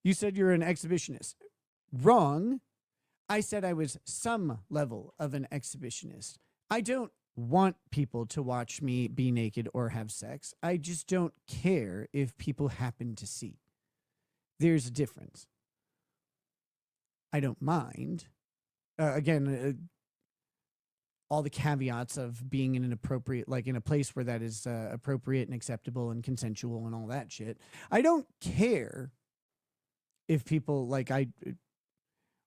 You said you're an exhibitionist. Wrong. I said I was some level of an exhibitionist. I don't want people to watch me be naked or have sex. I just don't care if people happen to see. There's a difference. I don't mind. All the caveats of being in an appropriate, like in a place where that is appropriate and acceptable and consensual and all that shit. I don't care if people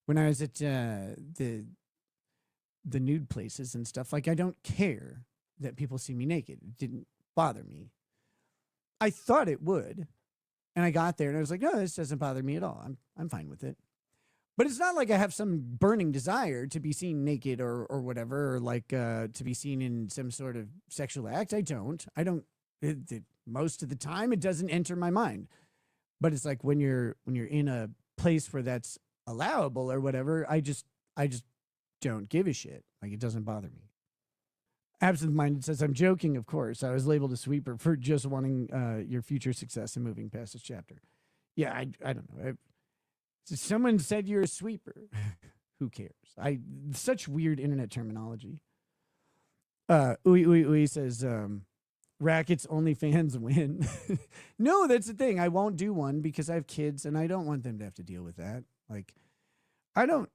when I was at the nude places and stuff, like I don't care that people see me naked. It didn't bother me. I thought it would, and I got there and I was like, no, this doesn't bother me at all. I'm fine with it. But it's not like I have some burning desire to be seen naked or whatever, or like to be seen in some sort of sexual act. I don't. Most of the time, it doesn't enter my mind. But it's like when you're in a place where that's allowable or whatever, I just don't give a shit. Like, it doesn't bother me. Absent-minded says, I'm joking, of course. I was labeled a sweeper for just wanting your future success and moving past this chapter. Yeah, I don't know. So someone said you're a sweeper. Who cares? Such weird internet terminology. Uy says, Rackets OnlyFans win. No, that's the thing. I won't do one because I have kids and I don't want them to have to deal with that. Like, I don't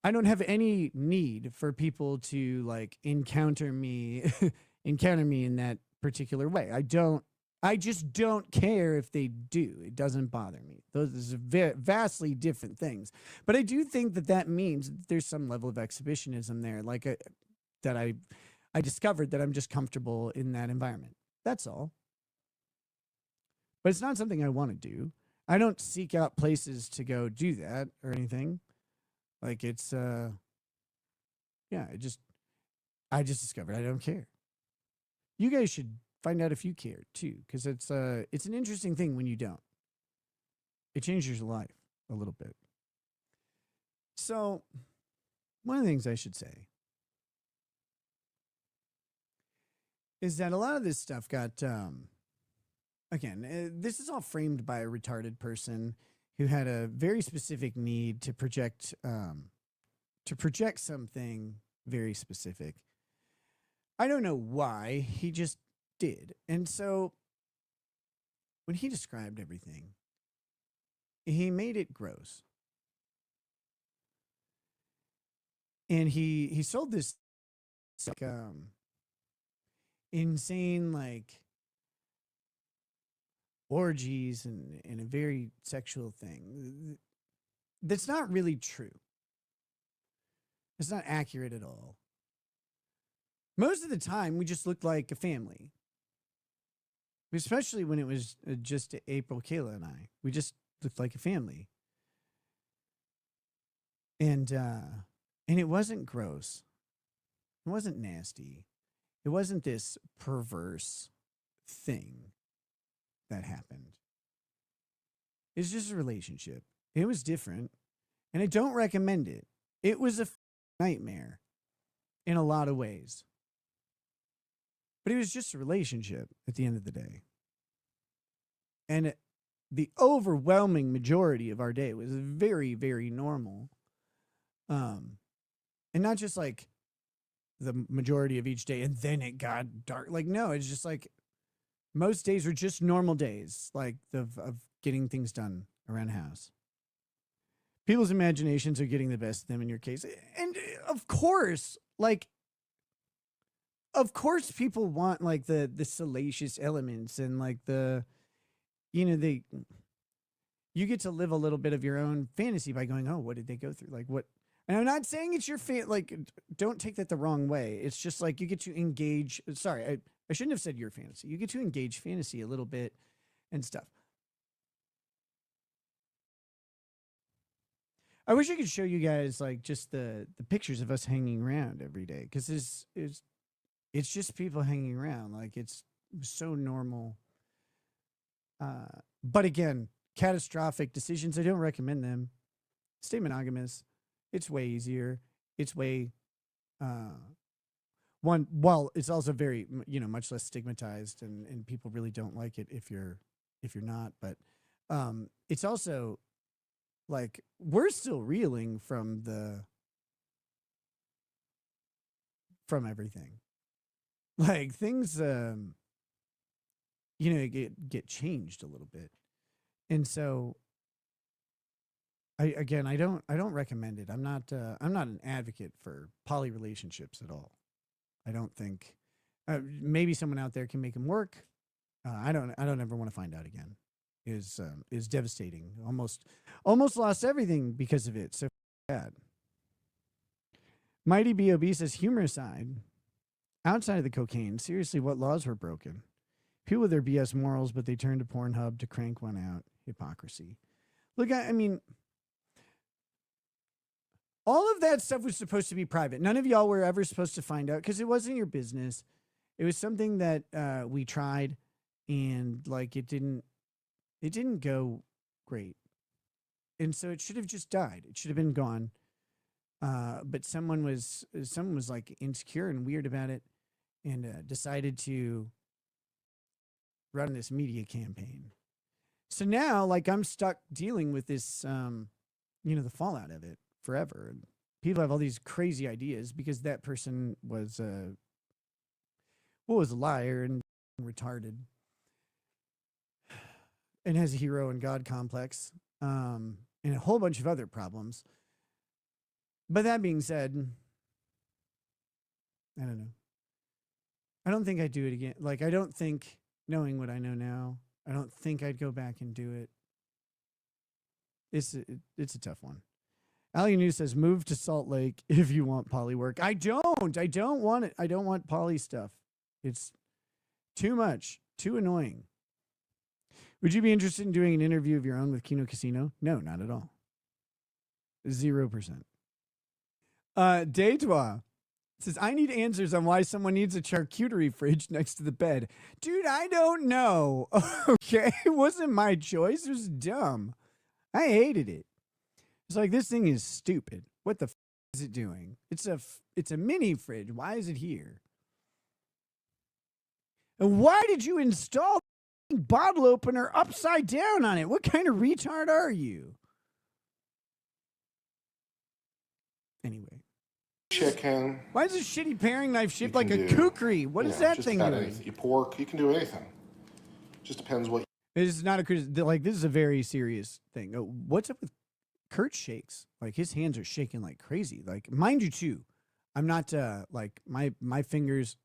have any need for people to like encounter me in that particular way. I just don't care if they do. It doesn't bother me. Those are vastly different things. But I do think that means that there's some level of exhibitionism there, like that I discovered that I'm just comfortable in that environment. That's all. But it's not something I want to do. I don't seek out places to go do that or anything. Like it's I just discovered I don't care. You guys should find out if you care too, because it's an interesting thing when you don't. It changes your life a little bit. So, one of the things I should say is that a lot of this stuff got this is all framed by a retarded person who had a very specific need to project something very specific. I don't know why, he just did. And so when he described everything, he made it gross. And he sold this like insane like orgies and a very sexual thing. That's not really true. It's not accurate at all. Most of the time, we just looked like a family. Especially when it was just April, Kayla, and I. We just looked like a family. And it wasn't gross. It wasn't nasty. It wasn't this perverse thing that happened. It's just a relationship. It was different. And I don't recommend it. It was a nightmare in a lot of ways. But it was just a relationship at the end of the day. And the overwhelming majority of our day was very, very normal. And not just like the majority of each day and then it got dark. Like, no, it's just like most days were just normal days, like of getting things done around the house. People's imaginations are getting the best of them in your case. And of course, people want like the salacious elements and like you get to live a little bit of your own fantasy by going, oh, what did they go through? Like what? And I'm not saying it's your don't take that the wrong way. It's just like you get to engage. Sorry, I shouldn't have said your fantasy. You get to engage fantasy a little bit and stuff. I wish I could show you guys like just the pictures of us hanging around every day, because it's just people hanging around. Like it's so normal. But again, catastrophic decisions, I don't recommend them. Stay monogamous. It's way easier. It's way it's also very, much less stigmatized, and people really don't like it if you're not. But it's also like we're still reeling from everything. Like things, get changed a little bit, and so I don't recommend it. I'm not an advocate for poly relationships at all. I don't think maybe someone out there can make them work. I don't ever want to find out again. Is devastating. Almost lost everything because of it. So bad. Mighty B.O.B. says, humor aside, outside of the cocaine, seriously, what laws were broken? People with their BS morals, but they turn to Pornhub to crank one out. Hypocrisy. Look, I mean, all of that stuff was supposed to be private. None of y'all were ever supposed to find out because it wasn't your business. It was something that we tried, and like it didn't go great. And so it should have just died. It should have been gone. But someone was like insecure and weird about it, and decided to run this media campaign. So now, like, I'm stuck dealing with this, the fallout of it forever. And people have all these crazy ideas because that person was a liar and retarded, and has a hero and God complex, and a whole bunch of other problems. But that being said, I don't know. I don't think I'd do it again. Like, I don't think, knowing what I know now, I don't think I'd go back and do it. It's a tough one. Ali News says, move to Salt Lake if you want poly work. I don't want it. I don't want poly stuff. It's too much, too annoying. Would you be interested in doing an interview of your own with Kino Casino? No, not at all. 0%. Deitois says, I need answers on why someone needs a charcuterie fridge next to the bed. Dude, I don't know. Okay, it wasn't my choice. It was dumb. I hated it. It's like, this thing is stupid. What the is it doing? It's a mini fridge. Why is it here? And why did you install the bottle opener upside down on it? What kind of retard are you? Anyway. Chicken. Why is this shitty paring knife shaped like a kukri? What is that thing doing? You pork, you can do anything. Just depends what. This is not a like. This is a very serious thing. What's up with Kurt shakes? Like, his hands are shaking like crazy. Like, mind you too, I'm not like my fingers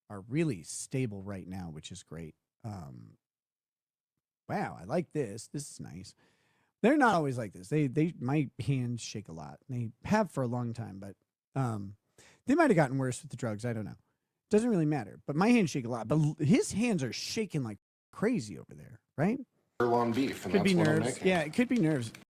are really stable right now, which is great. Wow, I like this. This is nice. They're not always like this. My hands shake a lot. They have for a long time, but they might have gotten worse with the drugs. I don't know. Doesn't really matter. But my hands shake a lot. But his hands are shaking like crazy over there, right? Sirloin beef, and could that's be what nerves. I'm making. Yeah, it could be nerves.